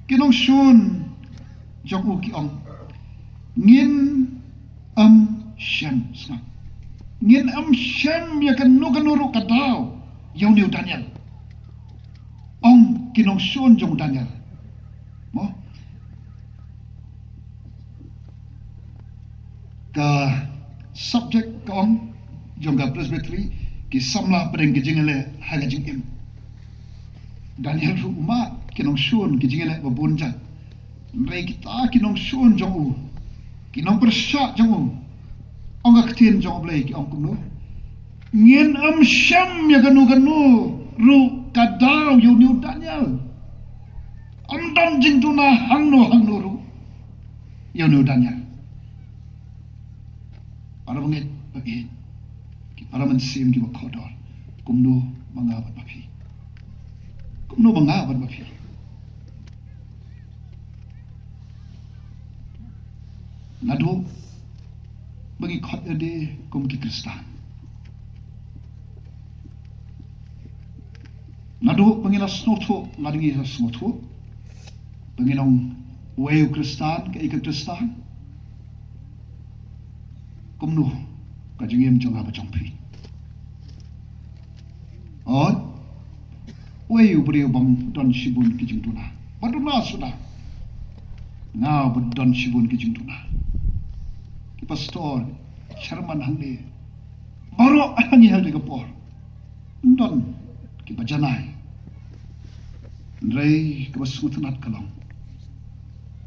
kinong sun jong u ki ong ngin shem snap ngin shem ya kanuru kadau yau niu Daniel ong kinong sun jong Daniel mo ka subject kong jong ka presbytery ki samla pedeng kijingele haga jingim Daniel ru ma kinong sun kijingele babunja rei kita kinong sun jong u kinong persya jong u ong aktin jong blai ki ong kumno ngien syam ya ganu ru kadau yu niu Daniel dam jing tuna hangno ru yu niu Daniel para bangit bagit ki para mansim ki bakodor kumno mangabat bapi nado bagi khot ade kum ki Kristan nado pangila snoto ladingi snoto pangilong weu Kristan ka ikat Kristan kumno kajingem jong aba jongpi ot weu brio bang don sibun kijing tuna baduna sudah na don sibun kijing tuna ki pastor Sherman hangde baru hangi hal de kapor don ki bajanai rei ke basutunat kalong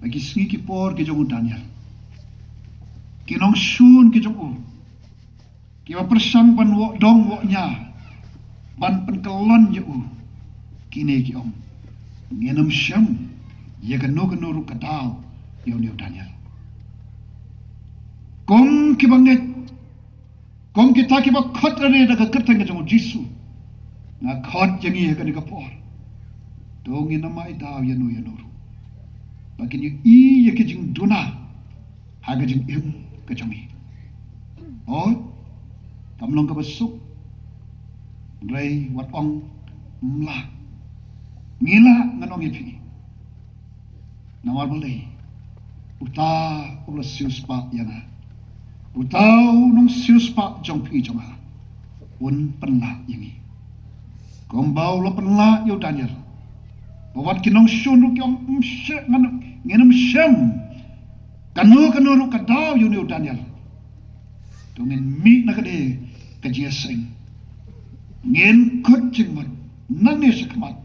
bagi singi ki por ki jong Daniel kinong sun ki jong ki ba persang ban wo dong wo nya ban pen kelon ye kine ki om ngenam syam ye gano ru kadau yo niu Daniel kong ki banget kong kita ki ba khot ane da kerteng jong Jisu na khot jangi ye ka por dong ina mai daw ye no bagi ni ye ki jing duna haga jing im ka jangi kamlong ka basuk rei wat ong mla ngila nganong ipi nawar boleh uta ulah sius pa yana utau nong sius pa jong pi jong ha un penla yangi kombau lo penla yo Daniel bawat kinong shunu kyong ngenam syam kanu ru kadau yo ni Daniel tungin mi nakade kajiaseng ngen kut jingmat nangi sekmat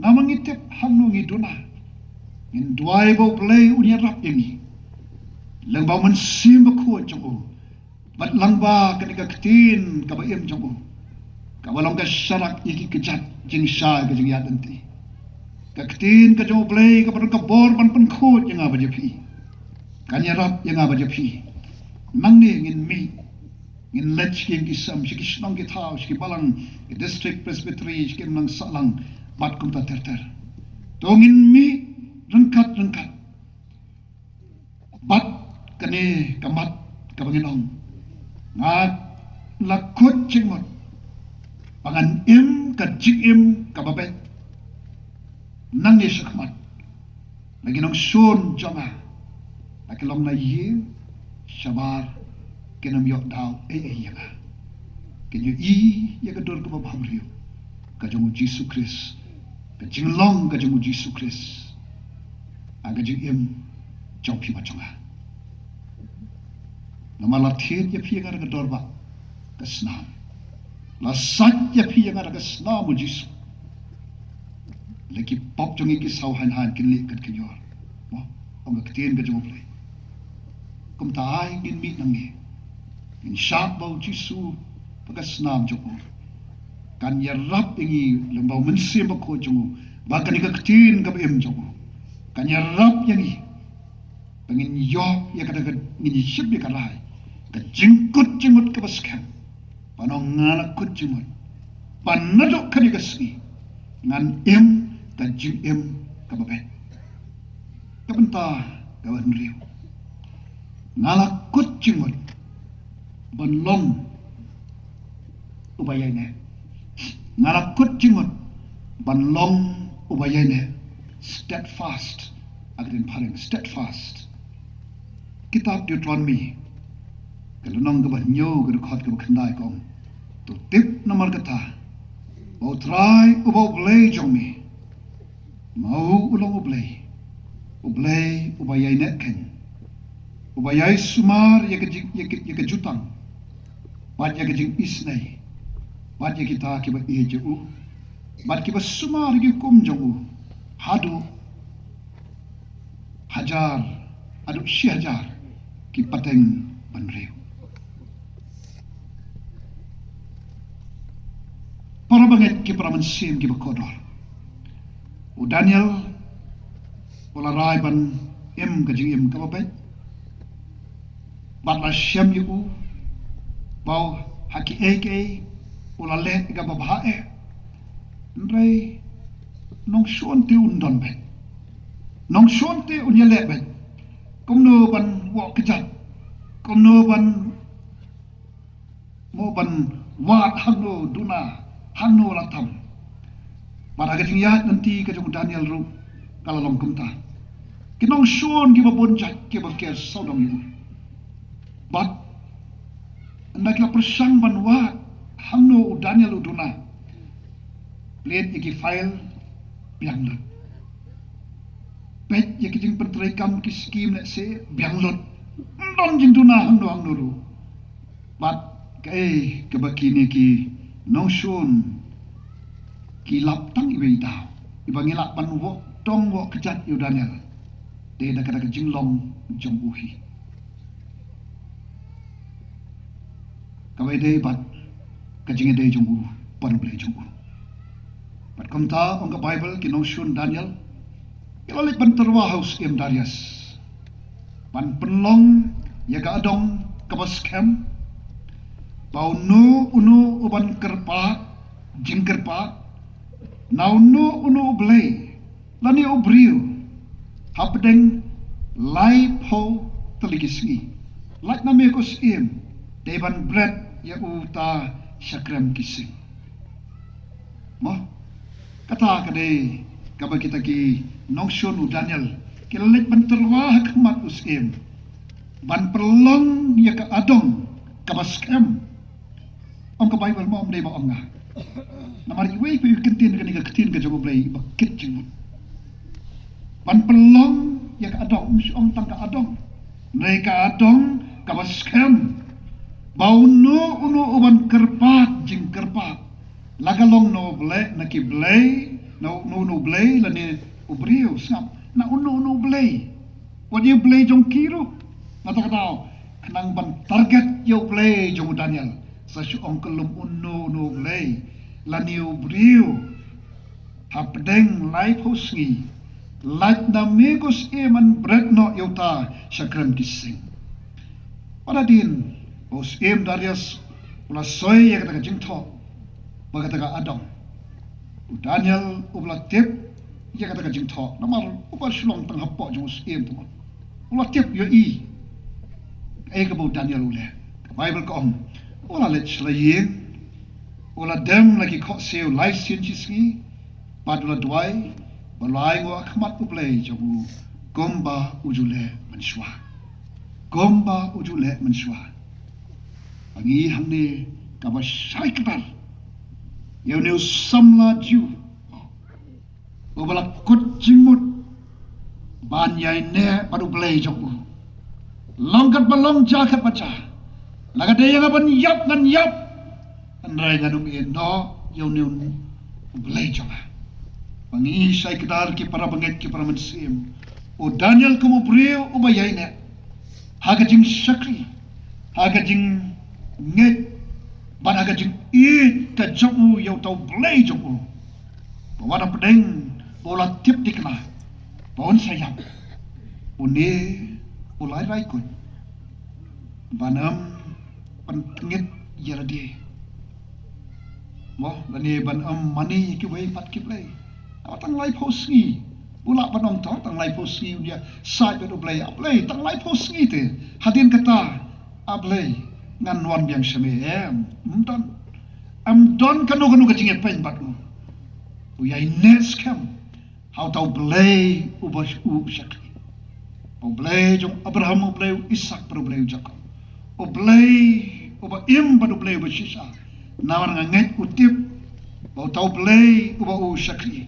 namang itip hangno ngiduna in duai bo play unya rap yangi langba man sim ko jong bat langba kenika ketin ka ba im jong ka walong ka sarak iki kejat jing sha ka jing yadanti ka ketin ka jong play ka ka bor ban pen khot yang aba jepi kanya rap yang aba jepi nangni ngin mi ngin lech yang kisam sikis nang kitau sikis balang district presbytery sikis nang salang bat kum ta ter tongin mi rengkat bat kane kamat kabanginong ngat lakut cingmot pangan im kajim kababet nang yesakmat lagi nong sun jonga Nakalong na ye shabar kenam yok daw yaga. Kenyo yaga dor ko babamriyo. Kajong Jesus Christ. Kajing long kajong Jesus Christ. Aga jing trong pi machonga. Namalatir ya pi ga dorba kasnam. La sat ya pi ga kasnam Jesus. Lagi pop jong iki sau han kinli kat kinyor. Mo ong ktien ga jong play. Kum taai ngin mi nangi. In sharp bau Jesus pagasnam jong. Kan yarap ingi lembau mensim ko jong. Bahkan ika ktien ga jong. Kan yarap yangi. Pengin yo ya kata ngin ship ya karai. Ka jingkut jimut ka baskan. Panong ngana kut jimut. Panadok ka digasi. Ngan ka jing ka babet. Kabenta kawan riu. Ngala kut jimut. Banlong ubayay ne. Ngala kut jimut. Banlong ubayay ne. Steadfast. Agrin paring steadfast. Kitab Deuteronomy. Kalau nong ke banyo ke dekat ke kendai kong. Tu tip nomor kata. Bau try ubau blay jong mi. Mau ulong ublay. Ublay ubayay netken. Ubayay sumar ya ke jutang. Bat ya ke jing isnay. Bat ya kita ke ba ijeu. Bat ke ba sumar ke kum jong. Hadu hajar adu si hajar ki pateng banriu. Para banget ki para mensim ki bakodor. U Daniel ula rai ban kajing ka babet. Bat la syam yu bau haki eke ula le ga babae. Ndrai nong suon te undon bet. Nong suon te unyele bet. Kum no ban wak kejat. Kum no ban mo ban wat hano duna hano latam. Pada keting yat nanti kajong Daniel ru kalau long kumta. Kinong suon ki babonjat ki baker saudong yu. Bat nak la persang ban wat hano Daniel uduna. Lihat iki file biang lut. Pet ya kijing penterekam ki skim nak se biang lut. Ndon jing duna hang nuru. Bat kai kebakini ki nong shun ki lap tang ibe tau. Iba ngilak pan wo tong wo kejat yu Daniel. Dia dah kata kijing long jong uhi. Kawai dei bat kijing dei jong u panu blei jong u. Bat kamta ong ka Bible ki nong shun Daniel. Ilalik ban terwa haus Darius. Ban penlong ya ka adong ka baskem. Bau nu unu uban kerpa jing kerpa. Nau nu unu blei. Lani ubriu. Hapdeng lai po teligisi. Lak na me ko sim. Deban bread ya uta syakram kising. Mo kata kadai kabel kita ki nongshon u Daniel kilik benterwah khmat usim ban perlong ya ka adong kabaskem om ka Bible mo om dei ba om nga namari we pe kentin ka ketin ka jogo blai bakit jing ban perlong ya ka adong om tang ka adong nei ka adong kabaskem bau no uno uban kerpat jing kerpat lagalong no blai naki blai no blay la ni ubriu snap na uno blay what you blay jong kiro mata kata kanang ban target you blay jong Daniel sa su ongkelum uno blay la ni ubriu hapdeng life hosngi lat na megos eman bread no yuta sakram kising pada din os Darius ula soy ya kata jing tho bagata adong Daniel ubla tip ya kata jing tho namar ubal sulong tang hapo jong skiem tu ubla tip yo ka bo Daniel ule Bible ko om ula let slaying ula dem lagi ko seu life sciences padula duai balai ngo akhmat ublei jobu gomba ujule manswa gomba ujule mensua pangi hamne kaba saikbar yau neu samla ju ubala kut jimut ban yai ne padu play joku longkat balong jakat baca laga de yang ban yap ngan yap andrai nganum no yau neu play joka pangi saikbar ki para banget ki para mensim o Daniel kumu brio o bayai ne haga jing sakri haga jing nget ban haga jing it ka joku yau tau play joku bawana pedeng bola tip dikna bon sayap une ulai rai kun banam pentengit yaradi mo bani banam mani ki wei pat ki play tang lai posngi ula banong to tang lai posngi dia sai betu play play tang lai posngi te hadin kata play ngan wan biang seme am don kanu kanu kacing pen batu uyai nes kam how tau play ubas sakri o play jong Abraham o play Ishak pro play Jacob o play uba im badu play uba sisa nawar nganget utip o tau play uba sakri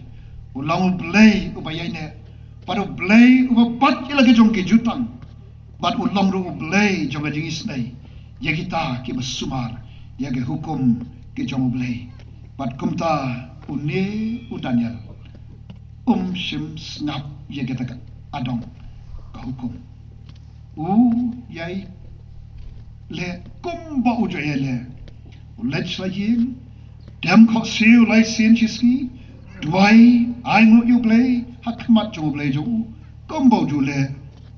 o lang play uba yaine padu play uba pat ilagi jong ke jutang bat u long ru play jong ke jingis nai ya kita ki basumar ya ke hukum ke jong play bat kumta une u Daniel sim snap ya kita adong ka hukum yai le kumba u je le let saying dem ko siu lai sin chiski dwai ai ngu yu play hakmat jo play jo kumba ju le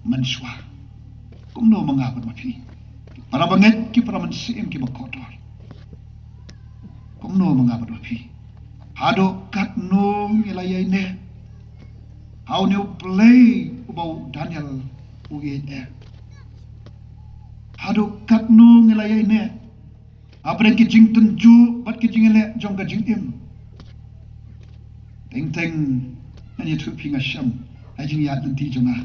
manswa kumno manga pa mapi para banget ki para mansim ki bakotor kumno manga pa mapi hado kat no ngilayai ne how new play about Daniel uye hado kat no ngilayai ne apren ki jing tenju bat ki jing le jong ka jing im teng teng ani thu pinga sham ai jing ya nanti jonga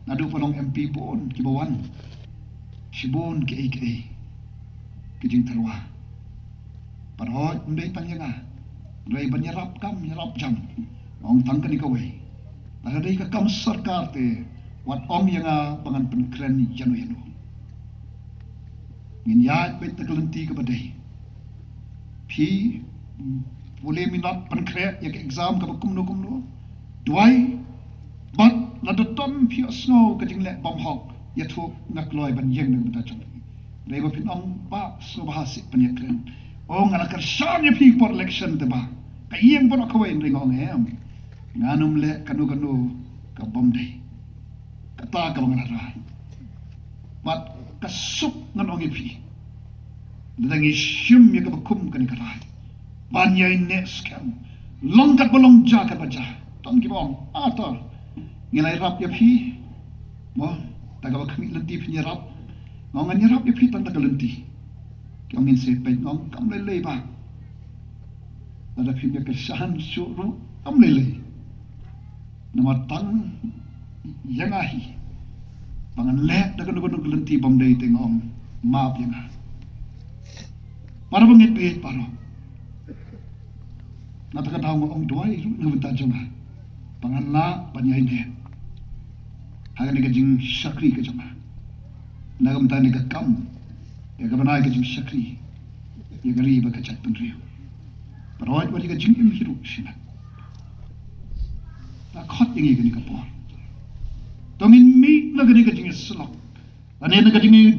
nadu polong MP bon ki bawan sibon ki ai ki jing terwa parho ndai panyanga rai banyarap kam yarap jam ong tang ka ni ka wei ada ka kam sarkar te wat om yang pangan penkren janu yanu ngin ya bet tekelenti ke badai pi boleh minat penkre ya ke exam ka kumno duai bat la de tom pi snow ka jingle bom hok ya thu ngakloi ban yeng nang ta chong dai ba pin ong ba so bahasi penyekren ong ala kersan ya pi por election te ba ka yeng bon ko wen ring ong em nganum le kanu ka bomdai kata ka bangarai bat kasuk ngan ongi pi dangi shim ya ka bakum kan karai banyai ne scam longkat bolong ja ka baja tong ki bong ata ngilai rap ya pi mo taga bakmi lenti pi rap ngongan rap ya pi tang taga lenti kyongin se pe ngong kam le ba ada pi ya kersan suru am le nama tang yang ahi pangan lek daga nugo lenti bomdai tengong maaf yang para bangit pe paro nataka tahu ong duai ngubenta jonga pangan la panyai ne haga ni jing sakri ke jonga nagam tani ka kam ya ka banai ke jing sakri ya gari ba ka chat penriu para wali ka jing im hiru sina khot yang ini ka por tongin mi na gani ka jing slok ane na ka jing